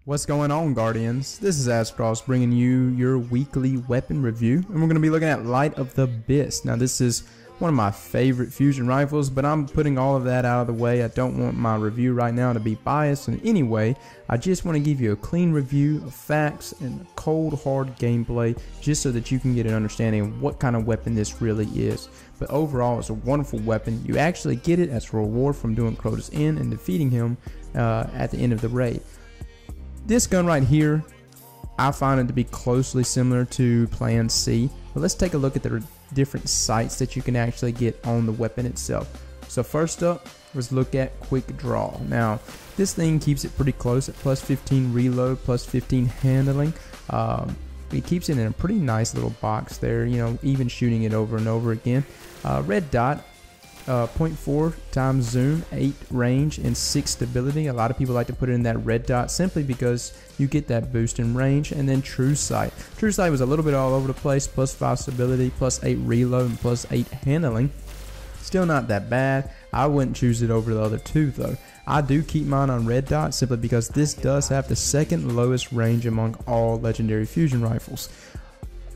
What's going on, Guardians? This is Ascross bringing you your weekly weapon review, and we're going to be looking at Light of the Abyss. Now, this is one of my favorite fusion rifles, but I'm putting all of that out of the way. I don't want my review right now to be biased in any way. I just want to give you a clean review of facts and cold, hard gameplay, just so that you can get an understanding of what kind of weapon this really is. But overall, it's a wonderful weapon. You actually get it as a reward from doing Crota's End and defeating him at the end of the raid. This gun right here, I find it to be closely similar to Plan C, but let's take a look at the different sights that you can actually get on the weapon itself. So first up, let's look at Quick Draw. Now, this thing keeps it pretty close at plus 15 reload, plus 15 handling. It keeps it in a pretty nice little box there, you know, even shooting it over and over again. Red dot. 0.4 times zoom, 8 range, and 6 stability. A lot of people like to put it in that red dot simply because you get that boost in range. And then true sight. True sight was a little bit all over the place, plus 5 stability, plus 8 reload, and plus 8 handling. Still not that bad. I wouldn't choose it over the other two though. I do keep mine on red dot simply because this does have the second lowest range among all legendary fusion rifles.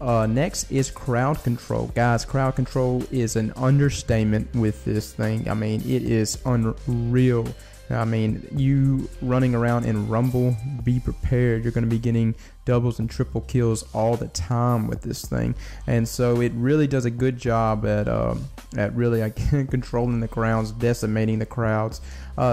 Next is crowd control. Guys, crowd control is an understatement with this thing. I mean, it is unreal. I mean, you running around in Rumble, be prepared. You're going to be getting doubles and triple kills all the time with this thing, and so it really does a good job at really controlling the crowds, decimating the crowds.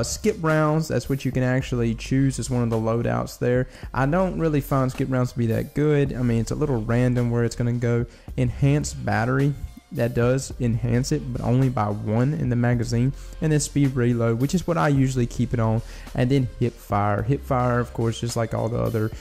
Skip rounds, that's what you can actually choose as one of the loadouts there. I don't really find skip rounds to be that good. I mean, it's a little random where it's going to go. Enhanced battery, that does enhance it, but only by 1 in the magazine. And then speed reload, which is what I usually keep it on. And then hip fire. Hip fire, of course, just like all the other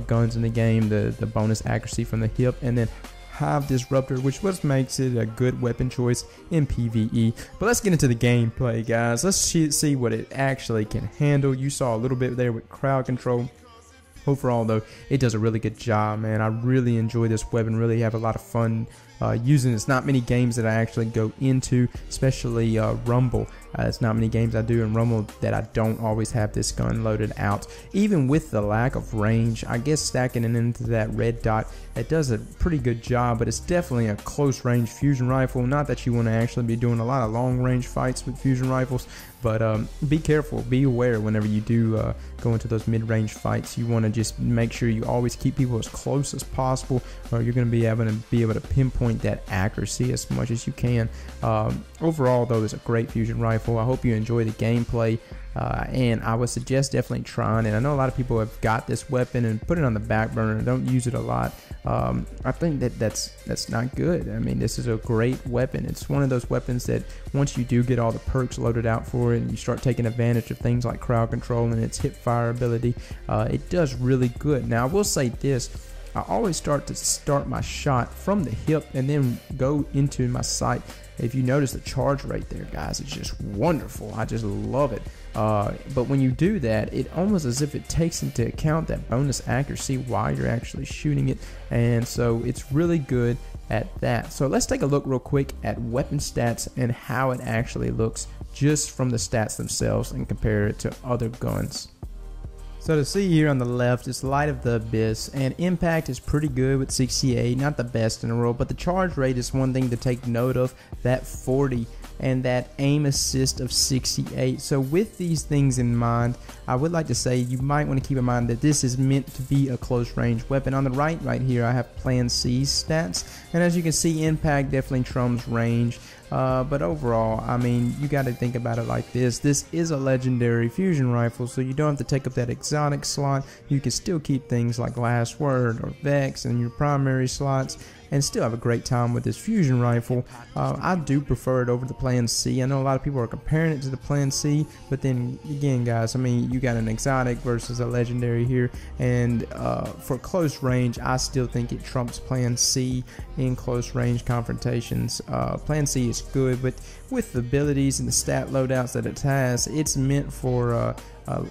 guns in the game, the bonus accuracy from the hip. And then Hive Disruptor, which what makes it a good weapon choice in PvE. But let's get into the gameplay, guys. Let's see what it actually can handle. You saw a little bit there with crowd control. Overall, though, it does a really good job, man. I really enjoy this weapon, really have a lot of fun using it. It's not many games that I actually go into, especially Rumble. It's not many games I do in Rumble that I don't always have this gun loaded out. Even with the lack of range, I guess stacking it into that red dot, it does a pretty good job, but it's definitely a close range fusion rifle. Not that you want to actually be doing a lot of long range fights with fusion rifles, but be careful, be aware whenever you do go into those mid-range fights. You want to just make sure you always keep people as close as possible, or you're going to be able to pinpoint that accuracy as much as you can. Overall, though, it's a great fusion rifle. I hope you enjoy the gameplay, and I would suggest definitely trying it. I know a lot of people have got this weapon and put it on the back burner and don't use it a lot. I think that's not good. I mean, this is a great weapon. It's one of those weapons that once you do get all the perks loaded out for it and you start taking advantage of things like crowd control and its hip fire ability, it does really good. Now, I will say this. I always start my shot from the hip and then go into my sight. If you notice the charge rate there, guys, it's just wonderful. I just love it. But when you do that, it almost as if it takes into account that bonus accuracy while you're actually shooting it, and so it's really good at that. So let's take a look real quick at weapon stats and how it actually looks just from the stats themselves and compare it to other guns. So to see here on the left, it's Light of the Abyss, and impact is pretty good with 68, not the best in the world, but the charge rate is one thing to take note of, that 40, and that aim assist of 68. So with these things in mind, I would like to say you might want to keep in mind that this is meant to be a close range weapon. On the right here, I have Plan C's stats, and as you can see, impact definitely trumps range. But overall, I mean, you got to think about it like this. This is a legendary fusion rifle, so you don't have to take up that exotic slot. You can still keep things like Last Word or Vex in your primary slots and still have a great time with this fusion rifle. I do prefer it over the Plan C. I know a lot of people are comparing it to the Plan C, but then again, guys, I mean, you got an exotic versus a legendary here, and for close range, I still think it trumps Plan C in close range confrontations. Plan C is good, but with the abilities and the stat loadouts that it has, it's meant for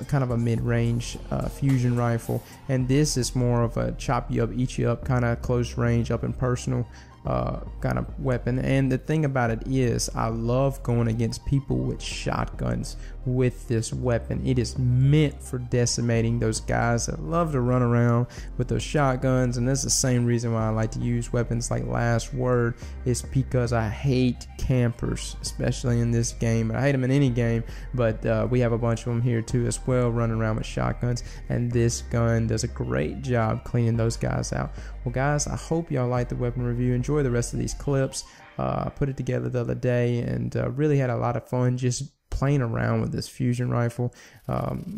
kind of a mid-range fusion rifle, and this is more of a chop you up, eat you up kind of close range, up and personal kind of weapon. And the thing about it is, I love going against people with shotguns with this weapon. It is meant for decimating those guys that love to run around with those shotguns. And that's the same reason why I like to use weapons like Last Word, is because I hate campers, especially in this game. I hate them in any game, but we have a bunch of them here too as well, running around with shotguns, and this gun does a great job cleaning those guys out. Well guys, I hope y'all like the weapon review. Enjoy the rest of these clips. I put it together the other day and really had a lot of fun just playing around with this fusion rifle.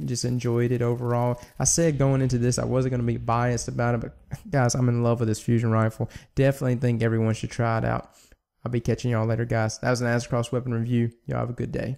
Just enjoyed it overall. I said going into this I wasn't going to be biased about it, but guys, I'm in love with this fusion rifle. Definitely think everyone should try it out. I'll be catching y'all later, guys. That was an As Cross weapon review. Y'all have a good day.